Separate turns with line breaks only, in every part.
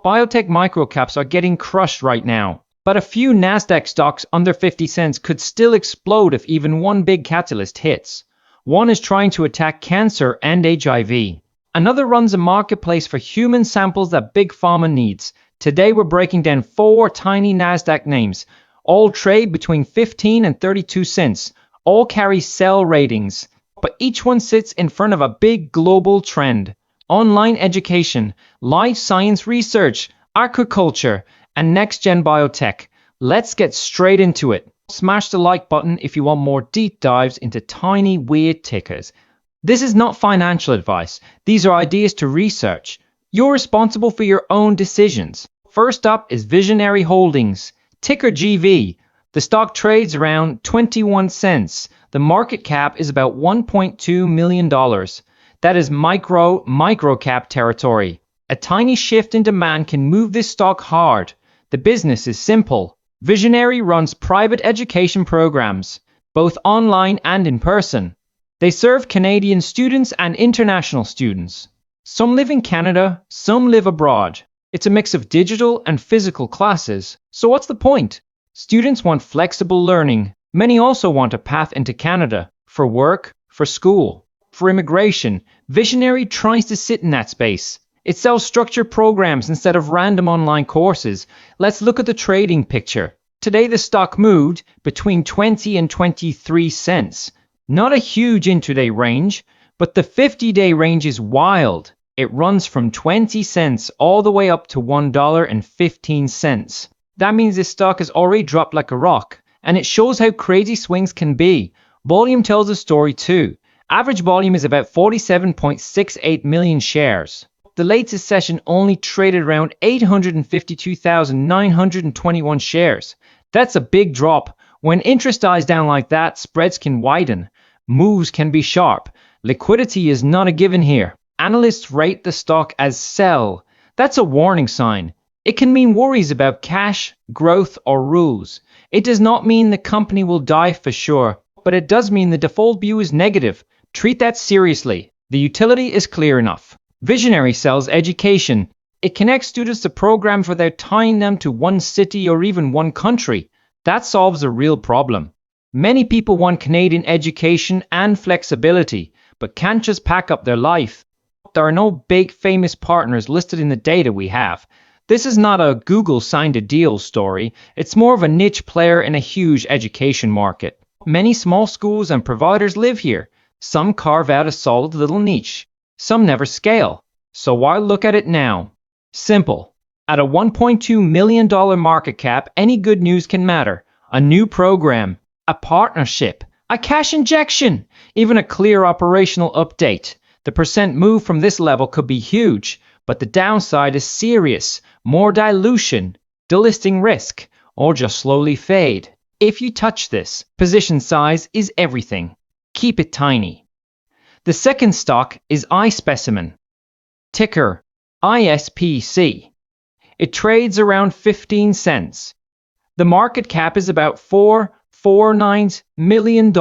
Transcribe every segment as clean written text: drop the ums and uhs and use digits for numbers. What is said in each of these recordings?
biotech microcaps are getting crushed right now. But a few NASDAQ stocks under 50 cents could still explode if even one big catalyst hits. One is trying to attack cancer and HIV. Another runs a marketplace for human samples that big pharma needs. Today we're breaking down 4 tiny NASDAQ names. All trade between 15 and 32 cents. All carry sell ratings. But each one sits in front of a big global trend. Online education, life science research, aquaculture, and next-gen biotech. Let's get straight into it. Smash the like button if you want more deep dives into tiny weird tickers. This is not financial advice. These are ideas to research. You're responsible for your own decisions. First up is Visionary Holdings, ticker GV. The stock trades around 21 cents. The market cap is about $1.2 million. That is microcap territory. A tiny shift in demand can move this stock hard. The business is simple. Visionary runs private education programs, both online and in person. They serve Canadian students and international students. Some live in Canada, some live abroad. It's a mix of digital and physical classes. So what's the point? Students want flexible learning. Many also want a path into Canada, for work, for school. For immigration, Visionary tries to sit in that space. It sells structured programs instead of random online courses. Let's look at the trading picture. Today the stock moved between 20 and 23 cents. Not a huge intraday range, but the 50-day range is wild. It runs from 20 cents all the way up to $1.15. That means this stock has already dropped like a rock, and it shows how crazy swings can be. Volume tells a story too. Average volume is about 47.68 million shares. The latest session only traded around 852,921 shares. That's a big drop. When interest dies down like that, spreads can widen. Moves can be sharp. Liquidity is not a given here. Analysts rate the stock as sell. That's a warning sign. It can mean worries about cash, growth, or rules. It does not mean the company will die for sure, but it does mean the default view is negative. Treat that seriously. The utility is clear enough. Visionary sells education. It connects students to programs without tying them to one city or even one country. That solves a real problem. Many people want Canadian education and flexibility, but can't just pack up their life. There are no big famous partners listed in the data we have. This is not a Google signed a deal story. It's more of a niche player in a huge education market. Many small schools and providers live here. Some carve out a solid little niche. Some never scale. So why look at it now? Simple. At a $1.2 million market cap, any good news can matter. A new program, a partnership, a cash injection, even a clear operational update. The percent move from this level could be huge, but the downside is serious. More dilution, delisting risk, or just slowly fade. If you touch this, position size is everything. Keep it tiny. The second stock is iSpecimen, ticker ISPC. It trades around 15 cents. The market cap is about $4.49 million.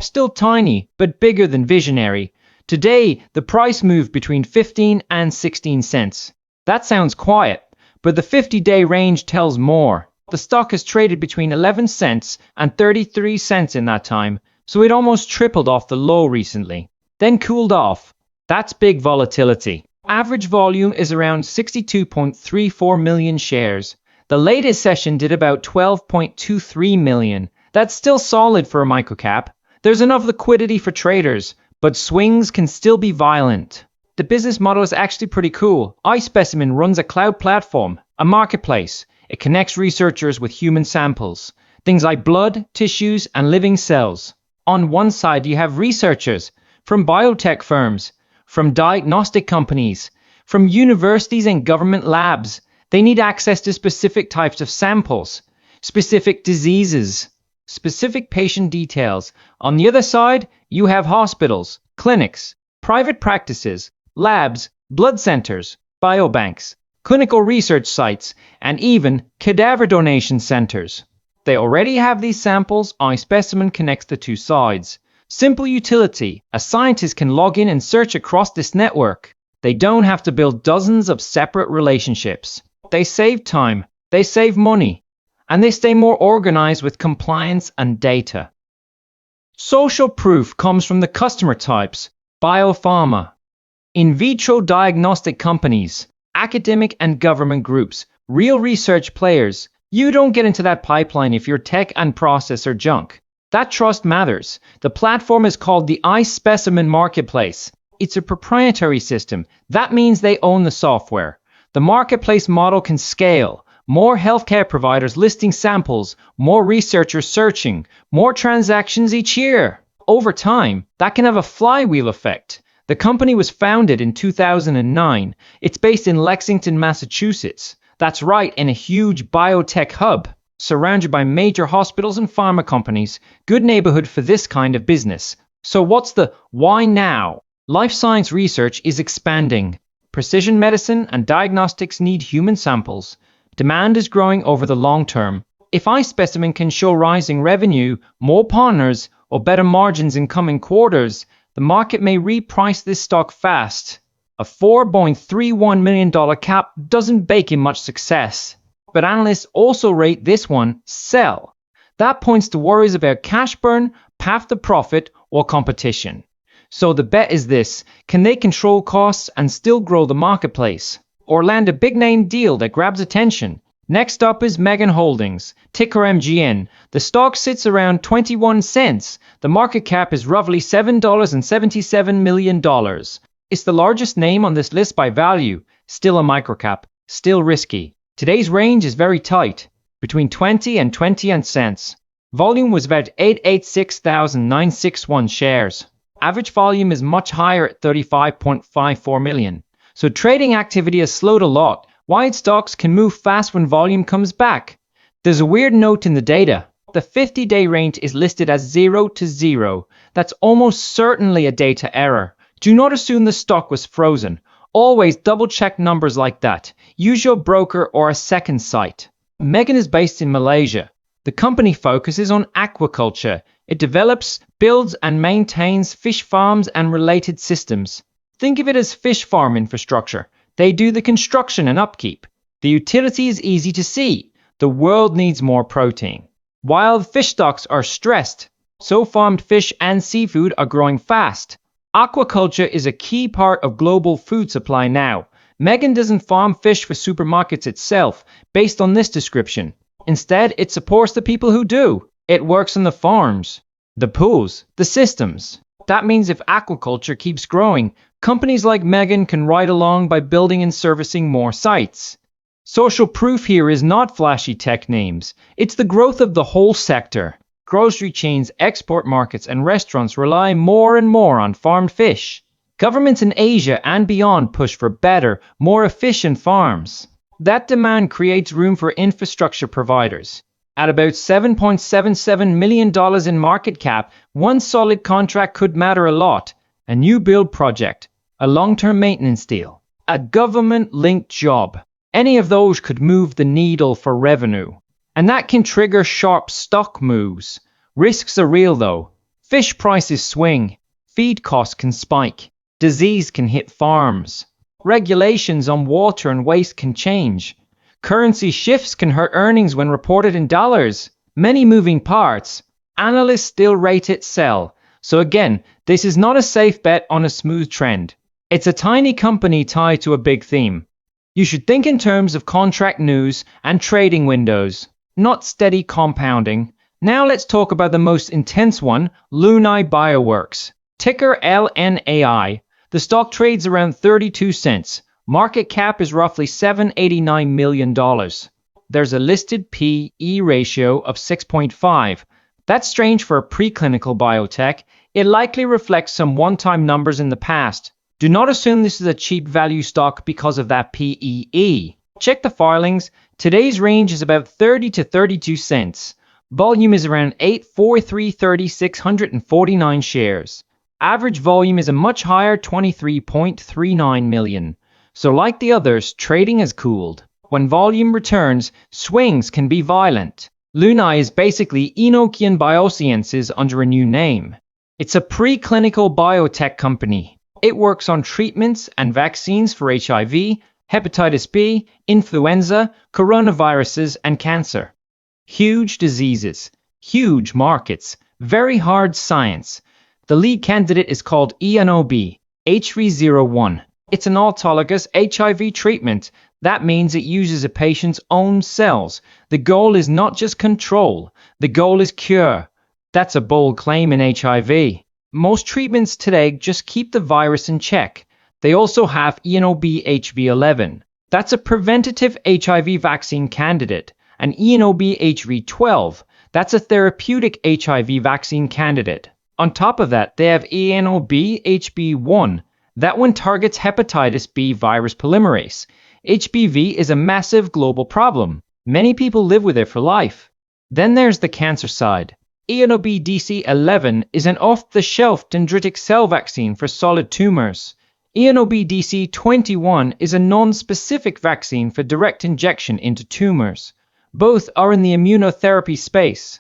Still tiny, but bigger than Visionary. Today, the price moved between 15 and 16 cents. That sounds quiet, but the 50-day range tells more. The stock has traded between 11 cents and 33 cents in that time, so it almost tripled off the low recently, then cooled off. That's big volatility. Average volume is around 62.34 million shares. The latest session did about 12.23 million. That's still solid for a microcap. There's enough liquidity for traders, but swings can still be violent. The business model is actually pretty cool. iSpecimen runs a cloud platform, a marketplace. It connects researchers with human samples, things like blood, tissues, and living cells. On one side, you have researchers from biotech firms, from diagnostic companies, from universities and government labs. They need access to specific types of samples, specific diseases, specific patient details. On the other side, you have hospitals, clinics, private practices, labs, blood centers, biobanks, clinical research sites, and even cadaver donation centers. They already have these samples. iSpecimen connects the two sides. Simple utility. A scientist can log in and search across this network. They don't have to build dozens of separate relationships. They save time, they save money, and they stay more organized with compliance and data. Social proof comes from the customer types: biopharma, in vitro diagnostic companies, academic and government groups, real research players. You don't get into that pipeline if your tech and process are junk. That trust matters. The platform is called the iSpecimen Marketplace. It's a proprietary system. That means they own the software. The marketplace model can scale. More healthcare providers listing samples, more researchers searching, more transactions each year. Over time, that can have a flywheel effect. The company was founded in 2009. It's based in Lexington, Massachusetts. That's right, in a huge biotech hub, surrounded by major hospitals and pharma companies. Good neighborhood for this kind of business. So what's the why now? Life science research is expanding. Precision medicine and diagnostics need human samples. Demand is growing over the long term. If iSpecimen can show rising revenue, more partners, or better margins in coming quarters, the market may reprice this stock fast. A $4.31 million cap doesn't bake in much success, but analysts also rate this one sell. That points to worries about cash burn, path to profit, or competition. So the bet is this: can they control costs and still grow the marketplace, or land a big name deal that grabs attention? Next up is Megan Holdings, ticker MGN. The stock sits around 21 cents. The market cap is roughly $7.77 million. It's the largest name on this list by value. Still a microcap, still risky. Today's range is very tight, between 20 and 20 cents. Volume was about 886,961 shares. Average volume is much higher at 35.54 million. So trading activity has slowed a lot. Wide stocks can move fast when volume comes back. There's a weird note in the data. The 50-day range is listed as 0 to 0. That's almost certainly a data error. Do not assume the stock was frozen. Always double-check numbers like that. Use your broker or a second site. Megan is based in Malaysia. The company focuses on aquaculture. It develops, builds, and maintains fish farms and related systems. Think of it as fish farm infrastructure. They do the construction and upkeep. The utility is easy to see. The world needs more protein. Wild fish stocks are stressed, so farmed fish and seafood are growing fast. Aquaculture is a key part of global food supply now. Megan doesn't farm fish for supermarkets itself, based on this description. Instead, it supports the people who do. It works on the farms, the pools, the systems. That means if aquaculture keeps growing, companies like Megan can ride along by building and servicing more sites. Social proof here is not flashy tech names. It's the growth of the whole sector. Grocery chains, export markets, and restaurants rely more and more on farmed fish. Governments in Asia and beyond push for better, more efficient farms. That demand creates room for infrastructure providers. At about $7.77 million in market cap, one solid contract could matter a lot. A new build project, a long-term maintenance deal, a government-linked job. Any of those could move the needle for revenue. And that can trigger sharp stock moves. Risks are real though. Fish prices swing. Feed costs can spike. Disease can hit farms. Regulations on water and waste can change. Currency shifts can hurt earnings when reported in dollars. Many moving parts. Analysts still rate it sell. So again, this is not a safe bet on a smooth trend. It's a tiny company tied to a big theme. You should think in terms of contract news and trading windows, not steady compounding. Now let's talk about the most intense one, Lunai Bioworks. Ticker LNAI. The stock trades around 32 cents. Market cap is roughly $789 million. There's a listed P/E ratio of 6.5. That's strange for a preclinical biotech. It likely reflects some one-time numbers in the past. Do not assume this is a cheap value stock because of that P/E. Check the filings. Today's range is about 30 to 32 cents. Volume is around 843,649 shares. Average volume is a much higher 23.39 million. So like the others, trading has cooled. When volume returns, swings can be violent. Lunai is basically Enochian Biosciences under a new name. It's a preclinical biotech company. It works on treatments and vaccines for HIV, hepatitis B, influenza, coronaviruses, and cancer. Huge diseases, huge markets, very hard science. The lead candidate is called ENOB, H301. It's an autologous HIV treatment. That means it uses a patient's own cells. The goal is not just control, the goal is cure. That's a bold claim in HIV. Most treatments today just keep the virus in check. They also have ENOB-HV11. That's a preventative HIV vaccine candidate. And ENOB-HV12. That's a therapeutic HIV vaccine candidate. On top of that, they have ENOB-HB1. That one targets hepatitis B virus polymerase. HBV is a massive global problem. Many people live with it for life. Then there's the cancer side. ENOB-DC11 is an off-the-shelf dendritic cell vaccine for solid tumors. ENOB-DC21 is a non-specific vaccine for direct injection into tumors. Both are in the immunotherapy space.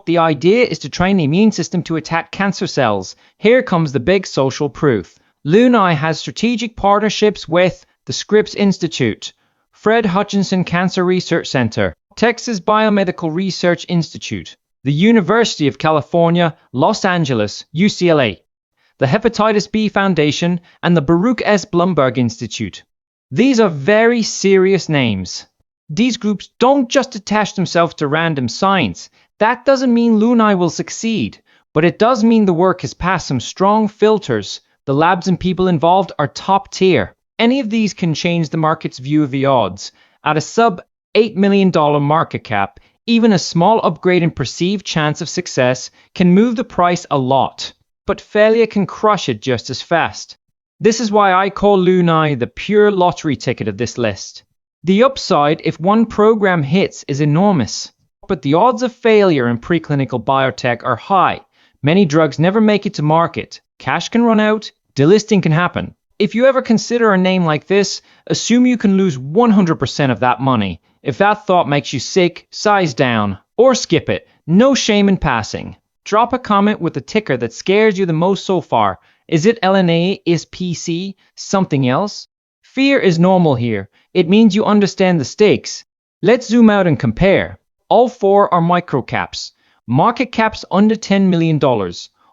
The idea is to train the immune system to attack cancer cells. Here comes the big social proof. Lunai has strategic partnerships with the Scripps Institute, Fred Hutchinson Cancer Research Center, Texas Biomedical Research Institute, the University of California, Los Angeles, UCLA, the Hepatitis B Foundation, and the Baruch S. Blumberg Institute. These are very serious names. These groups don't just attach themselves to random science. That doesn't mean Lunai will succeed, but it does mean the work has passed some strong filters. The labs and people involved are top tier. Any of these can change the market's view of the odds. At a sub-$8 million market cap, even a small upgrade in perceived chance of success can move the price a lot, but failure can crush it just as fast. This is why I call Lunai the pure lottery ticket of this list. The upside, if one program hits, is enormous, but the odds of failure in preclinical biotech are high. Many drugs never make it to market. Cash can run out, delisting can happen. If you ever consider a name like this, assume you can lose 100% of that money. If that thought makes you sick, size down, or skip it. No shame in passing. Drop a comment with the ticker that scares you the most so far. Is it LNAI, ISPC, something else? Fear is normal here. It means you understand the stakes. Let's zoom out and compare. All four are microcaps. Market caps under $10 million.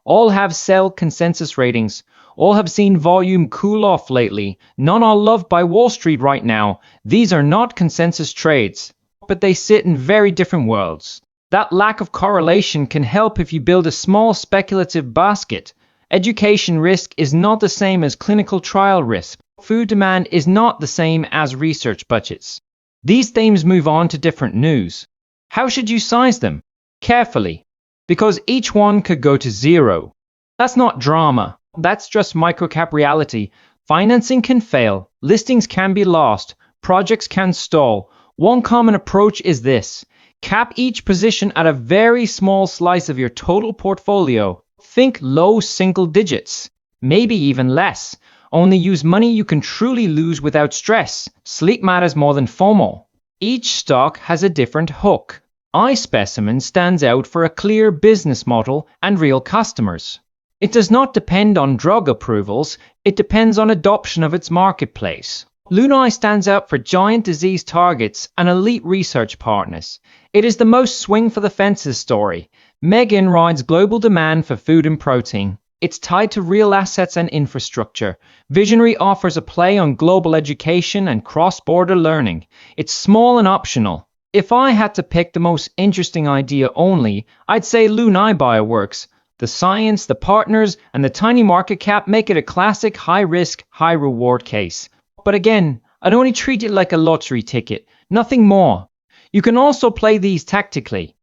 All have sell consensus ratings. All have seen volume cool off lately. None are loved by Wall Street right now. These are not consensus trades, but they sit in very different worlds. That lack of correlation can help if you build a small speculative basket. Education risk is not the same as clinical trial risk. Food demand is not the same as research budgets. These themes move on to different news. How should you size them? Carefully, because each one could go to zero. That's not drama. That's just microcap reality. Financing can fail, listings can be lost, projects can stall. One common approach is this. Cap each position at a very small slice of your total portfolio. Think low single digits, maybe even less. Only use money you can truly lose without stress. Sleep matters more than FOMO. Each stock has a different hook. iSpecimen stands out for a clear business model and real customers. It does not depend on drug approvals, it depends on adoption of its marketplace. Lunai stands out for giant disease targets and elite research partners. It is the most swing for the fences story. Megan rides global demand for food and protein. It's tied to real assets and infrastructure. Visionary offers a play on global education and cross-border learning. It's small and optional. If I had to pick the most interesting idea only, I'd say Lunai Bioworks. The science, the partners, and the tiny market cap make it a classic high-risk, high-reward case. But again, I'd only treat it like a lottery ticket, nothing more. You can also play these tactically.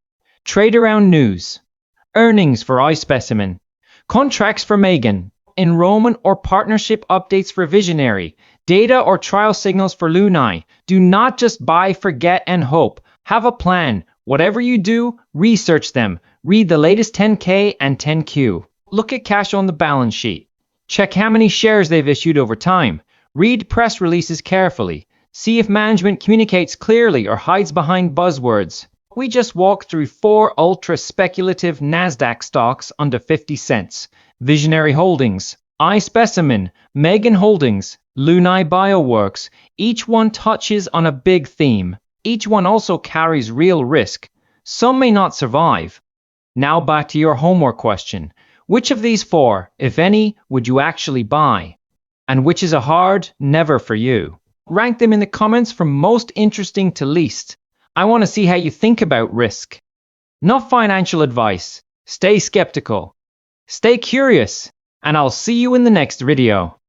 Trade around news. Earnings for iSpecimen. Contracts for Megan. Enrollment or partnership updates for Visionary. Data or trial signals for Lunai. Do not just buy, forget, and hope. Have a plan. Whatever you do, research them. Read the latest 10K and 10Q. Look at cash on the balance sheet. Check how many shares they've issued over time. Read press releases carefully. See if management communicates clearly or hides behind buzzwords. We just walked through 4 ultra-speculative NASDAQ stocks under 50 cents. Visionary Holdings, iSpecimen, Megan Holdings, Lunai Bioworks. Each one touches on a big theme. Each one also carries real risk. Some may not survive. Now back to your homework question. Which of these four, if any, would you actually buy? And which is a hard never for you? Rank them in the comments from most interesting to least. I want to see how you think about risk. Not financial advice. Stay skeptical. Stay curious. And I'll see you in the next video.